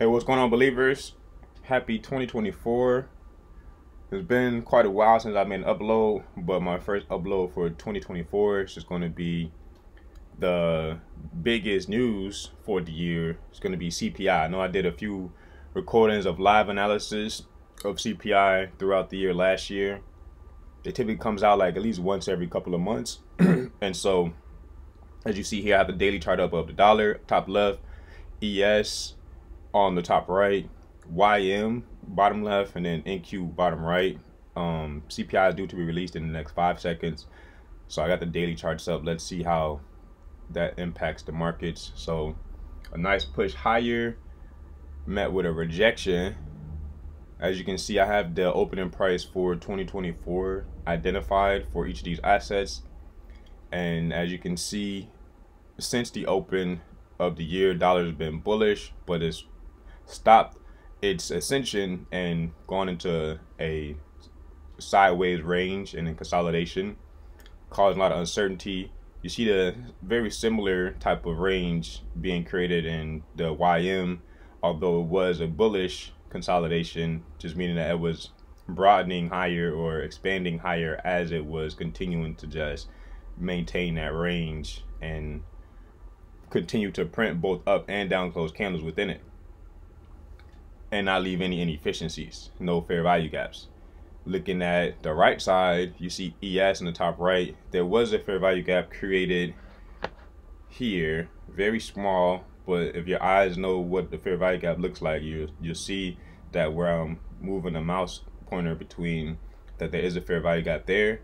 Hey, what's going on, believers? Happy 2024. It's been quite a while since I made an upload, but my first upload for 2024 is just going to be the biggest news for the year. It's going to be CPI. I know I did a few recordings of live analysis of CPI throughout the year last year. It typically comes out like at least once every couple of months. And so, as you see here, I have the daily chart up of the dollar, top left, ES on the top right, YM bottom left, and then NQ bottom right. CPI is due to be released in the next 5 seconds. So I got the daily charts up. Let's see how that impacts the markets. So a nice push higher met with a rejection. As you can see, I have the opening price for 2024 identified for each of these assets. And as you can see, since the open of the year, dollar has been bullish, but it's stopped its ascension and gone into a sideways range and then consolidation, causing a lot of uncertainty. You see the very similar type of range being created in the YM, although it was a bullish consolidation, just meaning that it was broadening higher or expanding higher as it was continuing to just maintain that range and continue to print both up and down close candles within it and not leave any inefficiencies, no fair value gaps. Looking at the right side, you see ES in the top right. There was a fair value gap created here, very small, but if your eyes know what the fair value gap looks like, you'll see that where I'm moving the mouse pointer between, that there is a fair value gap there.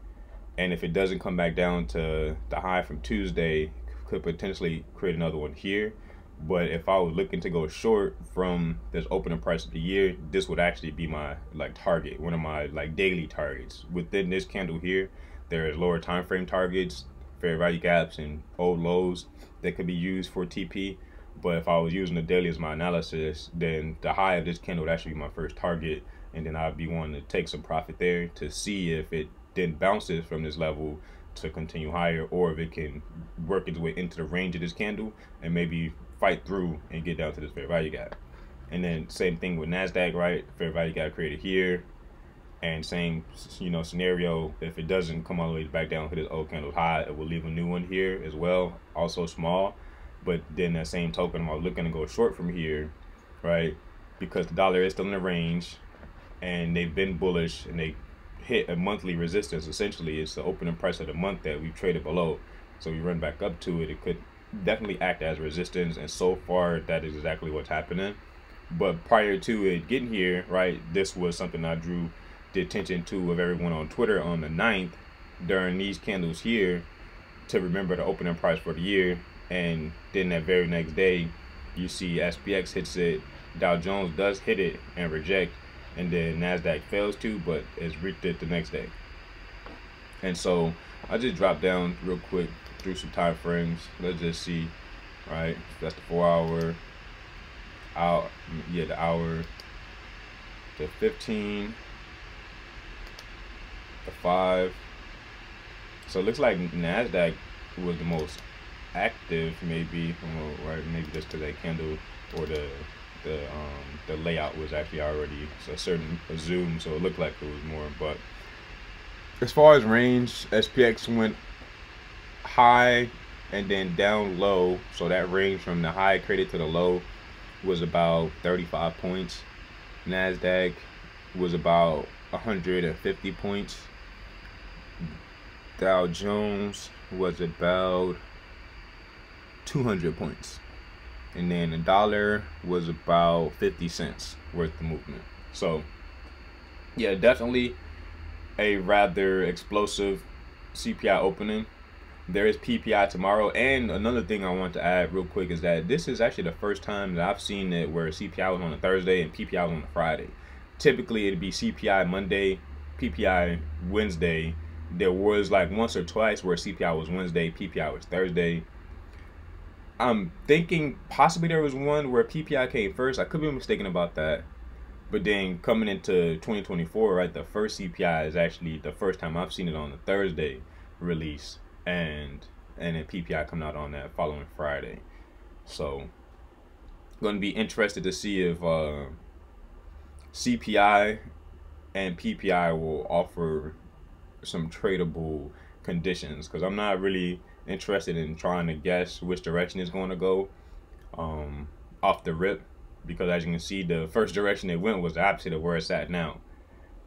And if it doesn't come back down to the high from Tuesday, could potentially create another one here. But if I was looking to go short from this opening price of the year, this would actually be my target, one of my daily targets. Within this candle here, there is lower time frame targets, fair value gaps, and old lows that could be used for TP. But if I was using the daily as my analysis, then the high of this candle would actually be my first target, and then I'd be wanting to take some profit there to see if it then bounces from this level to continue higher, or if it can work its way into the range of this candle and maybe fight through and get down to this fair value gap. And then same thing with NASDAQ, right? Fair value gap created here, and same scenario. If it doesn't come all the way back down to this old candle high, it will leave a new one here as well, also small. But then that same token, I'm looking to go short from here, right? Because the dollar is still in the range, and they've been bullish, and they hit a monthly resistance. Essentially, it's the opening price of the month that we've traded below. So we run back up to it, it could definitely act as resistance, and so far that is exactly what's happening. But prior to it getting here, right, this was something I drew the attention to of everyone on Twitter on the 9th during these candles here, to remember the opening price for the year. And then that very next day, you see SPX hits it, Dow Jones does hit it and reject, and then NASDAQ fails to, but it's reached it the next day. And so I just dropped down real quick through some time frames. Let's just see, right? That's the 4 hour, the hour, the 15, the 5. So it looks like NASDAQ was the most active, maybe, right? Maybe just because that candle or the layout was actually already a zoom, so it looked like it was more. But as far as range, SPX went high and then down low, so that range from the high created to the low was about 35 points. NASDAQ was about 150 points. Dow Jones was about 200 points. And then the dollar was about 50 cents worth of movement. So yeah, definitely a rather explosive CPI opening. There is PPI tomorrow. And another thing I want to add real quick is that this is actually the first time that I've seen it where CPI was on a Thursday and PPI was on a Friday. Typically it'd be CPI Monday, PPI Wednesday. There was once or twice where CPI was Wednesday, PPI was Thursday. I'm thinking possibly there was one where PPI came first. I could be mistaken about that. But then coming into 2024, right, the first CPI is actually the first time I've seen it on a Thursday release, and then PPI coming out on that following Friday. So Going to be interested to see if CPI and PPI will offer some tradable conditions, because I'm not really interested in trying to guess which direction it's going to go off the rip, because as you can see, the first direction it went was the opposite of where it's at now.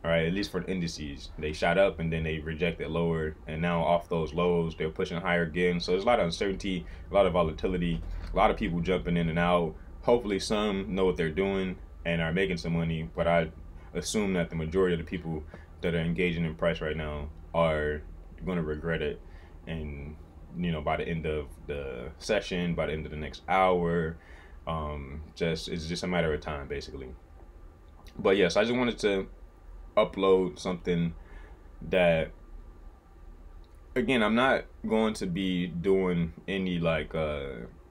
All right, at least for the indices, they shot up and then they rejected lower, and now off those lows they're pushing higher again. So there's a lot of uncertainty, a lot of volatility, a lot of people jumping in and out. Hopefully some know what they're doing and are making some money, but I assume that the majority of the people that are engaging in price right now are going to regret it, and by the end of the session, by the end of the next hour, it's just a matter of time basically. But yes, I just wanted to upload something that, again, I'm not going to be doing any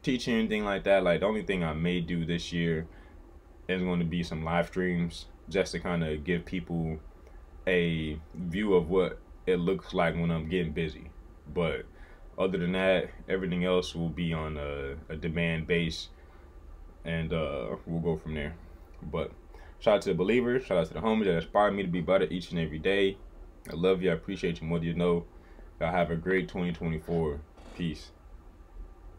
teaching or anything like that. Like, the only thing I may do this year is going to be some live streams, just to kind of give people a view of what it looks like when I'm getting busy. But other than that, everything else will be on a demand base, and we'll go from there. But shout out to the believers, shout out to the homies that inspire me to be better each and every day. I love you, I appreciate you more than you know. Y'all have a great 2024. Peace.